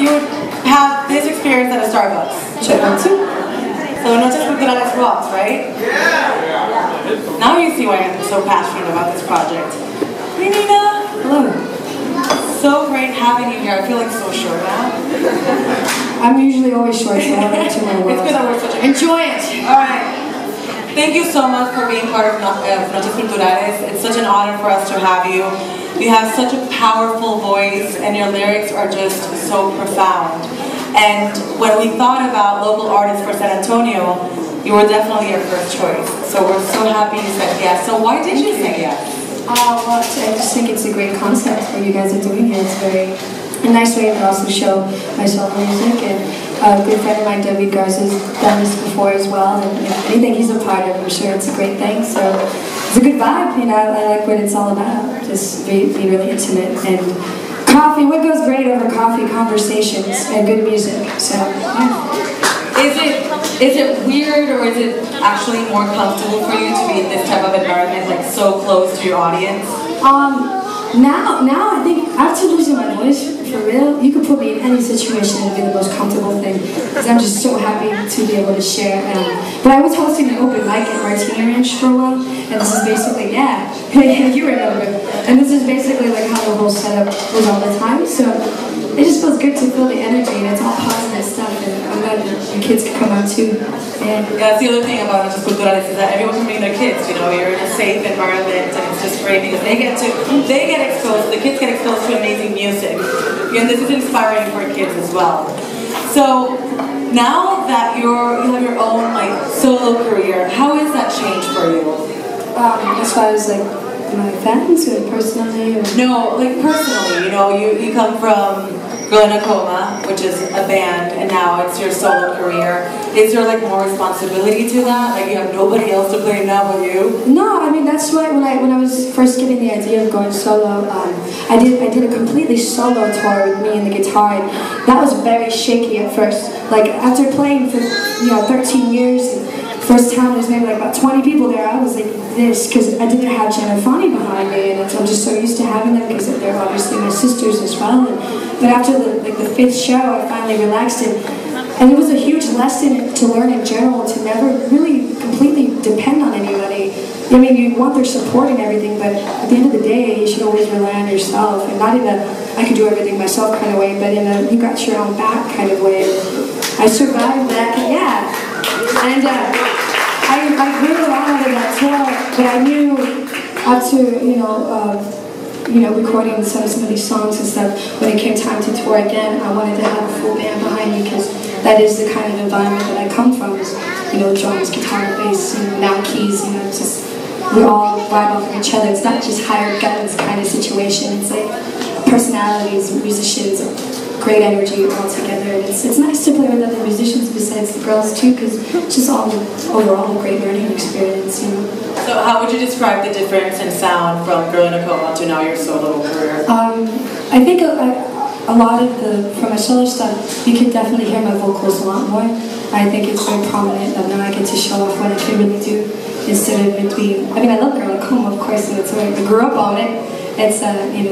you would have this experience at a Starbucks. Check out too. So Noches rocks, right? Yeah. Now you see why I'm so passionate about this project. Hey Nina. Hello. So great having you here. I feel like so short now. I'm usually always short, so I'll get to my world. It's good that we're such a... Enjoy it. All right. Thank you so much for being part of Noches Culturales. It's such an honor for us to have you. You have such a powerful voice, and your lyrics are just so profound. And when we thought about local artists for San Antonio, you were definitely our first choice. So we're so happy you said yes. So why did you say yes? Well, I just think it's a great concept what you guys are doing here. It's a nice way to also show my solo music. And a good friend of mine, David Garza's done this before as well. And anything he's a part of, I'm sure it's a great thing. So it's a good vibe. You know, I like what it's all about. Just be really intimate and. Coffee, what goes great over coffee? Conversations and good music. So, yeah. Is it weird, or is it actually more comfortable for you to be in this type of environment, like so close to your audience? Now I think after losing my voice, for real, you could put me in any situation and it'd be the most comfortable thing. Because I'm just so happy to be able to share. But I was hosting an open mic at Martini Ranch for a while, and this is basically, yeah, you remember. And this is basically like how the whole setup was all the time. So it just feels good to feel the energy, and it's all positive stuff. And I'm glad that the kids can come out too. Yeah, that's the other thing about Noches Culturales is that everyone can bring their kids. You know, you're in a safe environment, and it's just great because they get exposed. The kids get exposed to amazing music, and this is inspiring for kids as well. So now that you have your own like solo career, how has that changed for you? As far as like my fans or personally? Or? No, like personally. You know, you come from Coma, which is a band, and now it's your solo career. Is there like more responsibility to that? Like you have nobody else to play now but you? No, I mean that's why when I was first getting the idea of going solo, I did a completely solo tour with me and the guitar. And that was very shaky at first. Like after playing for 13 years. First time there's maybe like about 20 people there, I was like this, because I didn't have Jenna Fani behind me, and I'm just so used to having them because they're obviously my sisters as well. But after the 5th show, I finally relaxed it. And it was a huge lesson to learn in general, to never really completely depend on anybody. I mean, you want their support and everything, but at the end of the day, you should always rely on yourself, and not in a I could do everything myself kind of way, but in a you got your own back kind of way. I survived that, yeah. And I grew a lot out of that tour, but I knew up to, recording some of these songs and stuff, when it came time to tour again, I wanted to have a full band behind me, because that is the kind of environment that I come from, is, drums, guitar, bass, and now keys, just, we all vibe off of each other. It's not just hired guns kind of situation, it's like personalities, musicians, great energy all together, and it's nice to play with other musicians besides the girls too, because it's just all overall a great learning experience. So how would you describe the difference in sound from Girl in a Coma to now your solo career? I think a lot of from my solo stuff, you can definitely hear my vocals a lot more. I think it's very prominent, and now I get to show off what I can really do instead of it being. I mean, I love Girl in a Coma, of course, and it's what I grew up on it. It's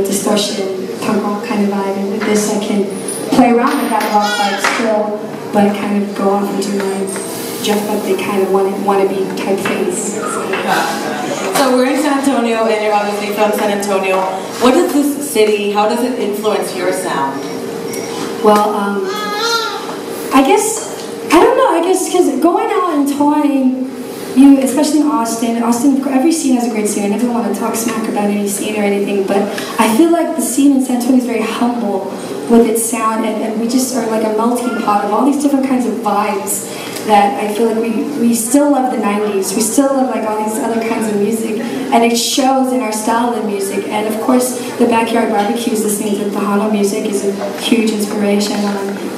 distortion, punk rock kind of vibe, and with this I can play around with that rock vibe still, but kind of go off into my Jeff Buckley kind of wannabe type phase. So we're in San Antonio, and you're obviously from San Antonio. What does this city, how does it influence your sound? Well, I don't know, because going out and touring, especially in Austin, every scene has a great scene. I never want to talk smack about any scene or anything, but I feel like the scene in San Antonio is very humble with its sound, and we just are like a melting pot of all these different kinds of vibes that I feel like we still love the 90s. We still love like all these other kinds of music, and it shows in our style of music. And of course, the backyard barbecues, listening to Tejano music is a huge inspiration.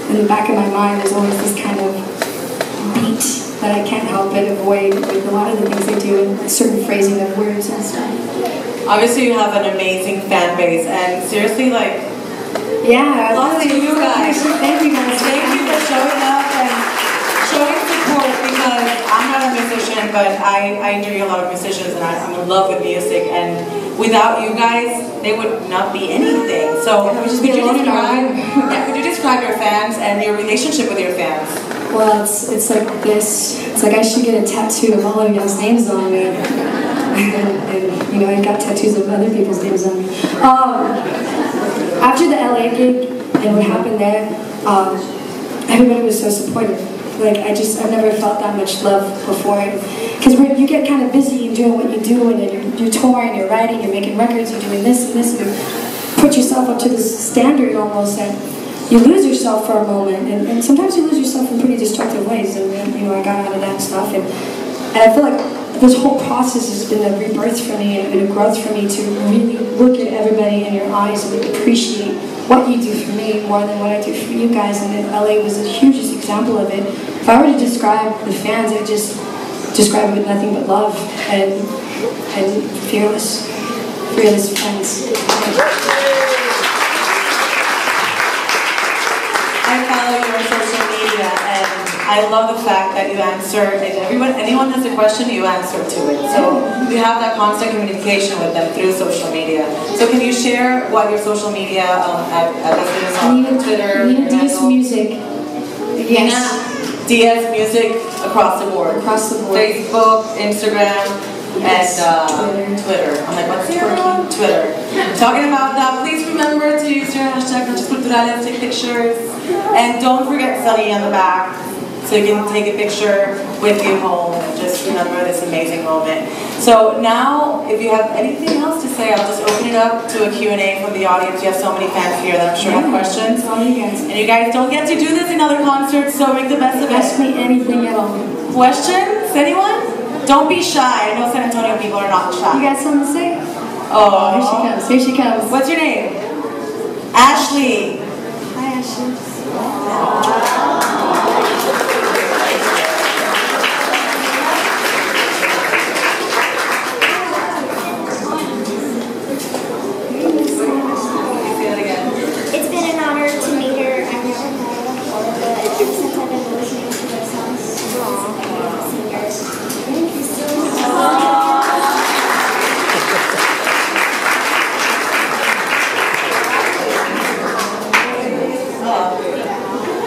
In the back of my mind, there's always this kind of beat that I can't help but avoid with a lot of the things they do, and certain phrasing of words and stuff. Obviously, you have an amazing fan base, and seriously, like, yeah, lots of you guys. Thank you guys. Thank you for showing up and showing support, because I'm not a musician, but I interview a lot of musicians, and I'm in love with music, and without you guys, they would not be anything. So, could you describe describe your fans and your relationship with your fans? Well, it's like this. It's like I should get a tattoo of all of y'all's names on me. and you know, I got tattoos of other people's names on me. After the LA gig and what happened there, everybody was so supportive. Like, I've never felt that much love before. Because you get kind of busy and doing what you do, and you're touring, you're writing, you're making records, you're doing this and this, and you put yourself up to this standard almost, and you lose yourself for a moment. And sometimes you lose yourself in pretty destructive ways, and you know, I got out of that stuff. And I feel like this whole process has been a rebirth for me and a growth for me to really look at everybody in your eyes and appreciate what you do for me more than what I do for you guys. And LA was the hugest example of it. If I were to describe the fans, I'd just describe it with nothing but love and fearless fans. I follow you on social media, and I love the fact that you answer, and anyone has a question, you answer to it. So you have that constant communication with them through social media. So can you share what your social media address is on Twitter? Diaz Music. Yes. Diaz Music across the board. Across the board. Facebook, Instagram, yes. and Twitter. I'm like, what's the other one? Twitter. Talking about that, please remember to use your hashtag Noches Culturales, take pictures, and don't forget Sunny on the back, so you can take a picture with you home and just remember this amazing moment. So now, if you have anything else to say, I'll just open it up to a Q&A from the audience. You have so many fans here that I'm sure have questions. And you guys don't get to do this in other concerts, so make the best of it. Ask me anything at all. Questions? Anyone? Don't be shy. I know San Antonio people are not shy. You got something to say? Oh, here she comes. Here she comes. What's your name? Ashley. Hi, Ashley. It's been an honor to meet her. I've never met her before, but ever since I've been listening to her songs, she's a singer. Thank you so much.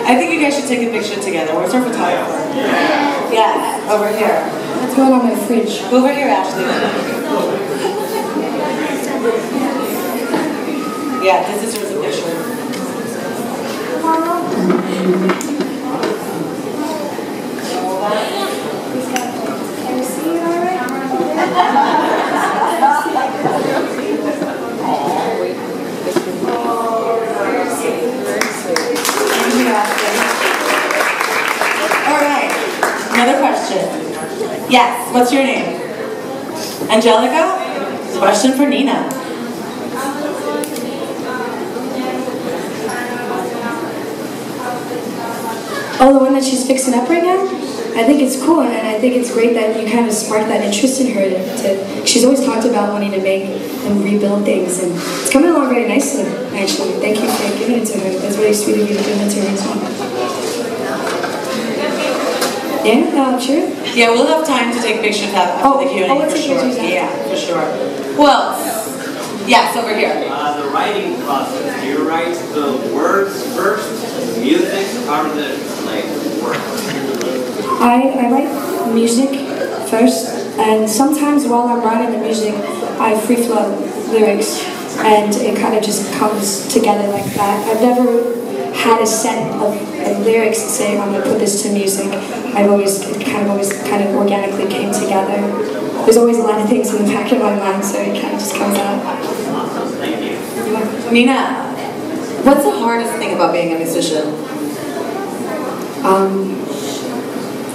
I think you guys should take a picture together. Where's our photographer? Yeah, over here. What's going on my fridge? Over here, Ashley. Yeah, this is just a picture. Can you see it all right? All right, another question. Yes, what's your name? Angelica? Question for Nina. Oh, the one that she's fixing up right now? I think it's cool, and I think it's great that you kind of sparked that interest in her. She's always talked about wanting to make and rebuild things, and it's coming along very nicely, actually. Thank you for giving it to her. That's really sweet of you to give it to her as well. Yeah, sure. Yeah, we'll have time to take pictures after the Q&A let's for take sure. pictures after. Yeah, for sure. Who else? Yes, over here. The writing process. Do you write the words first, the music, how does it work? I write music first, and sometimes while I'm writing the music, I free flow lyrics, and it kind of just comes together like that. I've never had a set of lyrics to say I'm going to put this to music. It kind of organically came together. There's always a lot of things in the back of my mind, so it kind of just comes out. Awesome, thank you. Nina, what's the hardest thing about being a musician?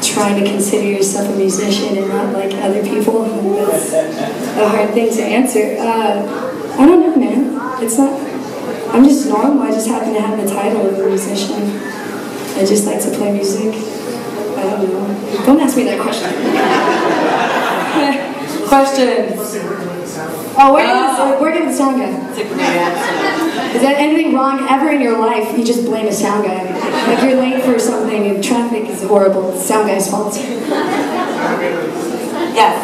Trying to consider yourself a musician and not like other people. That's a hard thing to answer. I don't know, man. It's not. I'm just normal. I just happen to have the title of a musician. I just like to play music. I don't know. Don't ask me that question. Questions? Oh, we're gonna the sound guy. Is that anything wrong ever in your life? You just blame a sound guy. If you're late for something and traffic is horrible, it's the sound guy's fault. Yes.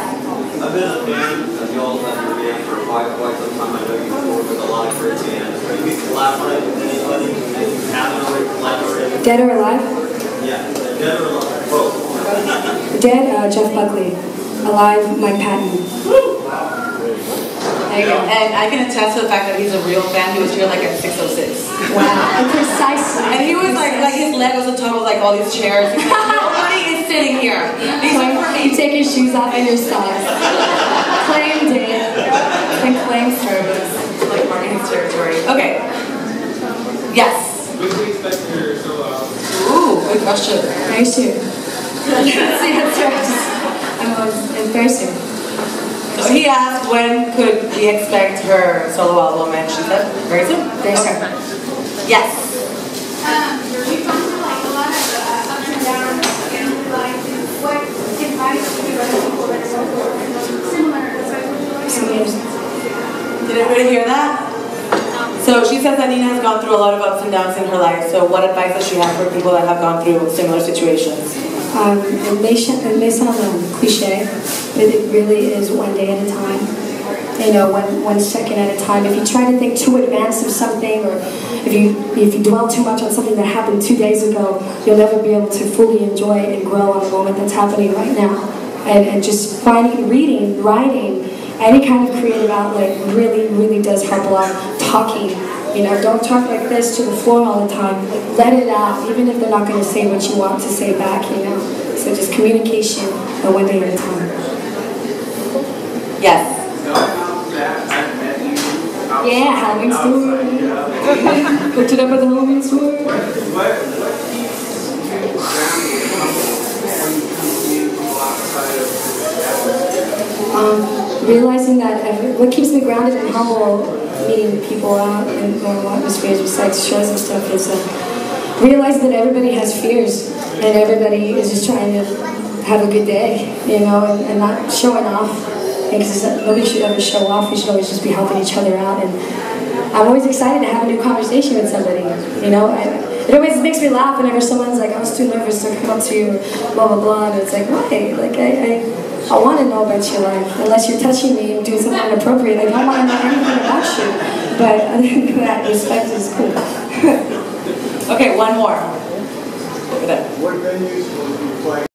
I've been a fan of y'all as your band for quite some time. I know you've toured with a lot of great bands. Have you collaborated with anybody and you haven't already Dead or alive? Yeah, dead or alive? Both. Dead, Jeff Buckley. Alive, Mike Patton. There you go. And I can attest to the fact that he's a real fan. He was here like at 6:06. Wow. Precisely. And he was like his leg was on top of like all these chairs. Nobody is sitting here. These are for me. You take your shoes off and your socks. Claimed it. It's been claimed service. Like Martin's territory. Okay. Yes. When do we expect your solo album? Ooh, good question. Very soon. That's the answer. I'm always very soon. So he asked when could we expect her solo album, and she said very soon. Very soon. Yes. We've gone through like a lot of ups and downs in your life. What advice would you give other people that are similar advice would you like? Did everybody hear that? So she says that Nina has gone through a lot of ups and downs in her life. So what advice does she have for people that have gone through similar situations? It may sound cliche, but it really is one day at a time. You know, one second at a time. If you try to think too advanced of something, or if you dwell too much on something that happened 2 days ago, you'll never be able to fully enjoy and grow on the moment that's happening right now. And just finding, reading, writing, any kind of creative outlet really, really does help a lot. Talking, you know, don't talk like this to the floor all the time. Like, let it out, even if they're not going to say what you want to say back, you know. So just communication, and one day at a time. Yes. Yeah, Halloween store. Hooked it up at the Halloween store. Realizing that what keeps me grounded and humble, meeting people out in normal atmospheres besides shows and stuff, is realizing that everybody has fears and everybody is just trying to have a good day, you know, and not showing off. Because nobody should ever show off. We should always just be helping each other out. And I'm always excited to have a new conversation with somebody, you know. It always makes me laugh whenever someone's like, I was too nervous to come up to you, blah, blah, blah. And it's like, why? Like, I want to know about your life. Unless you're touching me and doing something inappropriate, I don't want to know anything about you. But other than that, respect is cool. Okay, one more. Over there. What venues will you play?